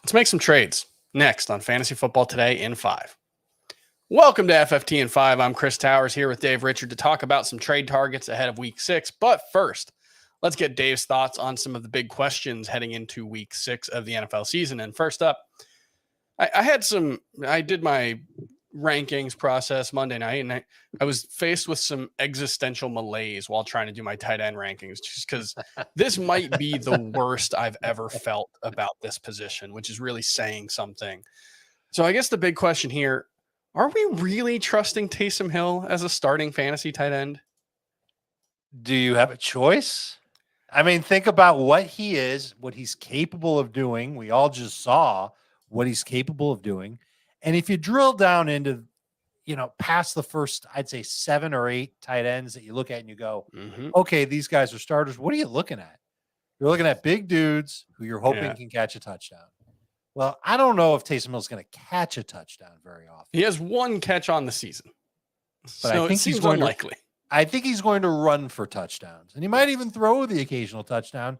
Let's make some trades next on Fantasy Football Today in 5. Welcome to FFT in 5. I'm Chris Towers here with Dave Richard to talk about some trade targets ahead of Week 6. But first, let's get Dave's thoughts on some of the big questions heading into Week 6 of the NFL season. And first up, I did my rankings process Monday night, and I was faced with some existential malaise while trying to do my tight end rankings, just because this might be the worst I've ever felt about this position, which is really saying something. So I guess the big question here, are we really trusting Taysom Hill as a starting fantasy tight end? Do you have a choice? I mean, think about what he is, what he's capable of doing. We all just saw what he's capable of doing. And if you drill down into, past the first, I'd say 7 or 8 tight ends that you look at and you go, okay, these guys are starters. What are you looking at? You're looking at big dudes who you're hoping can catch a touchdown. Well, I don't know if Taysom Hill's going to catch a touchdown very often. He has 1 catch on the season, but so I think it seems unlikely. I think he's going to run for touchdowns, and he might even throw the occasional touchdown.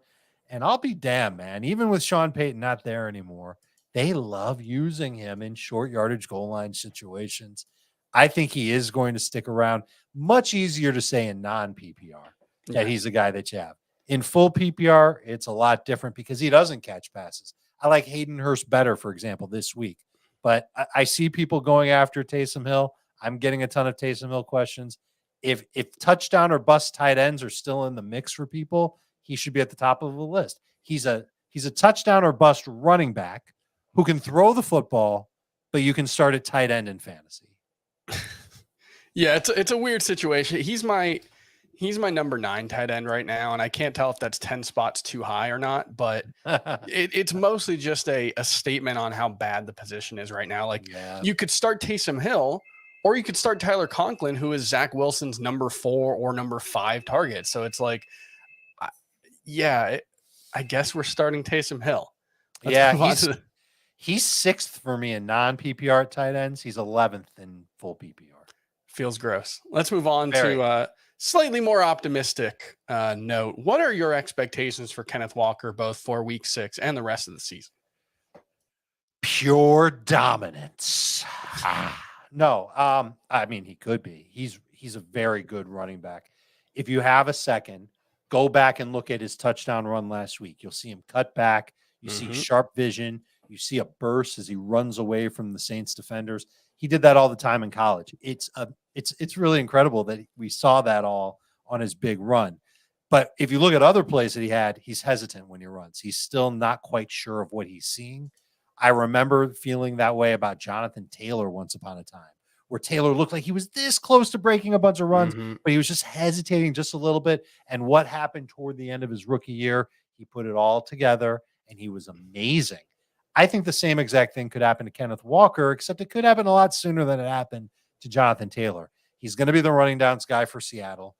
And I'll be damned, man. Even with Sean Payton not there anymore, they love using him in short yardage goal line situations. I think he is going to stick around. Much easier to say in non-PPR that he's a guy that you have. In full PPR, it's a lot different because he doesn't catch passes. I like Hayden Hurst better, for example, this week. But I see people going after Taysom Hill. I'm getting a ton of Taysom Hill questions. If touchdown or bust tight ends are still in the mix for people, he should be at the top of the list. He's a touchdown or bust running back who can throw the football, but you can start at tight end in fantasy. Yeah, it's a weird situation. He's my number 9 tight end right now, and I can't tell if that's 10 spots too high or not, but it's mostly just a statement on how bad the position is right now. You could start Taysom Hill, or you could start Tyler Conklin, who is Zach Wilson's number 4 or number 5 target. So it's like, I guess we're starting Taysom Hill. He's 6th for me in non-PPR tight ends. He's 11th in full PPR. Feels gross. Let's move on to a slightly more optimistic note. What are your expectations for Kenneth Walker, both for Week 6 and the rest of the season? Pure dominance. No, I mean, he could be. He's a very good running back. If you have a second, go back and look at his touchdown run last week. You'll see him cut back. You see sharp vision. You see a burst as he runs away from the Saints defenders. He did that all the time in college. It's really incredible that we saw that all on his big run. But if you look at other plays that he had, he's hesitant when he runs. He's still not quite sure of what he's seeing. I remember feeling that way about Jonathan Taylor once upon a time, where Taylor looked like he was this close to breaking a bunch of runs, but he was just hesitating just a little bit. And what happened toward the end of his rookie year, he put it all together, and he was amazing. I think the same exact thing could happen to Kenneth Walker, except it could happen a lot sooner than it happened to Jonathan Taylor. He's going to be the running downs guy for Seattle.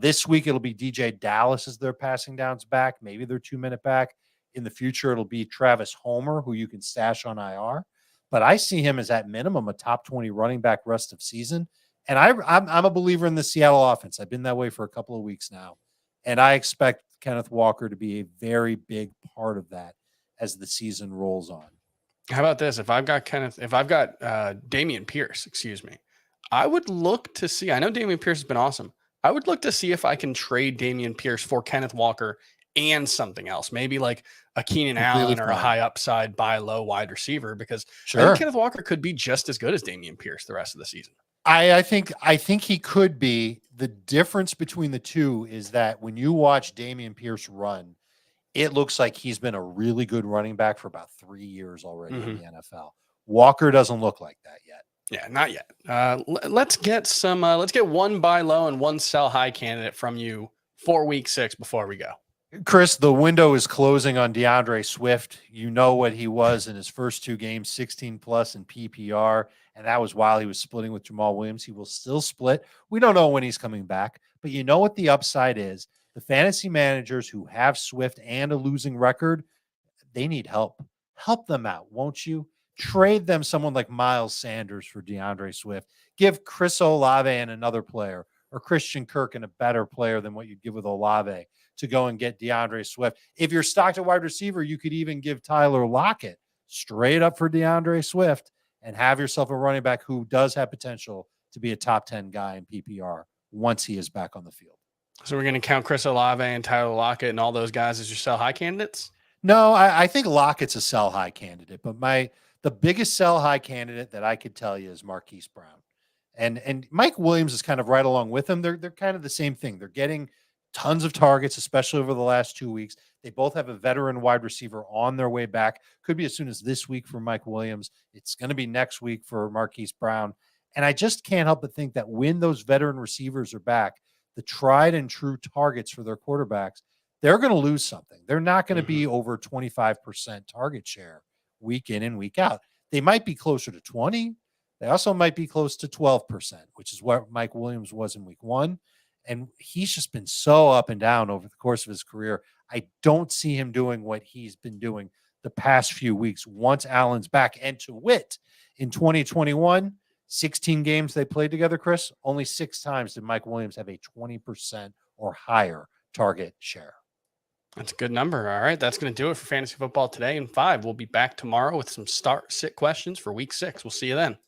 This week, it'll be DJ Dallas as their passing downs back. Maybe their 2-minute back. In the future, it'll be Travis Homer, who you can stash on IR. But I see him as at minimum a top 20 running back rest of season. And I'm a believer in the Seattle offense. I've been that way for a couple of weeks now. And I expect Kenneth Walker to be a very big part of that as the season rolls on. How about this? If I've got Dameon Pierce, I would look to see, I know Dameon Pierce has been awesome. I would look to see if I can trade Dameon Pierce for Kenneth Walker and something else, maybe like a Keenan Allen or a high upside buy low wide receiver, because I think Kenneth Walker could be just as good as Dameon Pierce the rest of the season. I think he could be. The difference between the two is that when you watch Dameon Pierce run, it looks like he's been a really good running back for about 3 years already in the NFL. Walker doesn't look like that yet. Yeah, not yet. Let's get one buy low and one sell high candidate from you for Week 6 before we go. Chris, the window is closing on DeAndre Swift. You know what he was in his first 2 games, 16 plus in PPR, and that was while he was splitting with Jamal Williams. He will still split. We don't know when he's coming back, but you know what the upside is. The fantasy managers who have Swift and a losing record, they need help. Help them out, won't you? Trade them someone like Miles Sanders for DeAndre Swift. Give Chris Olave and another player, or Christian Kirk and a better player than what you'd give with Olave to go and get DeAndre Swift. If you're stocked at wide receiver, you could even give Tyler Lockett straight up for DeAndre Swift and have yourself a running back who does have potential to be a top 10 guy in PPR once he is back on the field. So we're going to count Chris Olave and Tyler Lockett and all those guys as your sell high candidates? No, I think Lockett's a sell high candidate, but the biggest sell high candidate that I could tell you is Marquise Brown. And Mike Williams is kind of right along with him. They're kind of the same thing. They're getting tons of targets, especially over the last 2 weeks. They both have a veteran wide receiver on their way back. Could be as soon as this week for Mike Williams. It's going to be next week for Marquise Brown. And I just can't help but think that when those veteran receivers are back, the tried and true targets for their quarterbacks, they're going to lose something. They're not going to be over 25% target share week in and week out. They might be closer to 20. They also might be close to 12%, which is what Mike Williams was in week 1. And he's just been so up and down over the course of his career. I don't see him doing what he's been doing the past few weeks once Allen's back. And to wit, in 2021, 16 games they played together, Chris, only 6 times did Mike Williams have a 20% or higher target share. That's a good number. All right. That's going to do it for Fantasy Football today in 5. We'll be back tomorrow with some start sit questions for week 6. We'll see you then.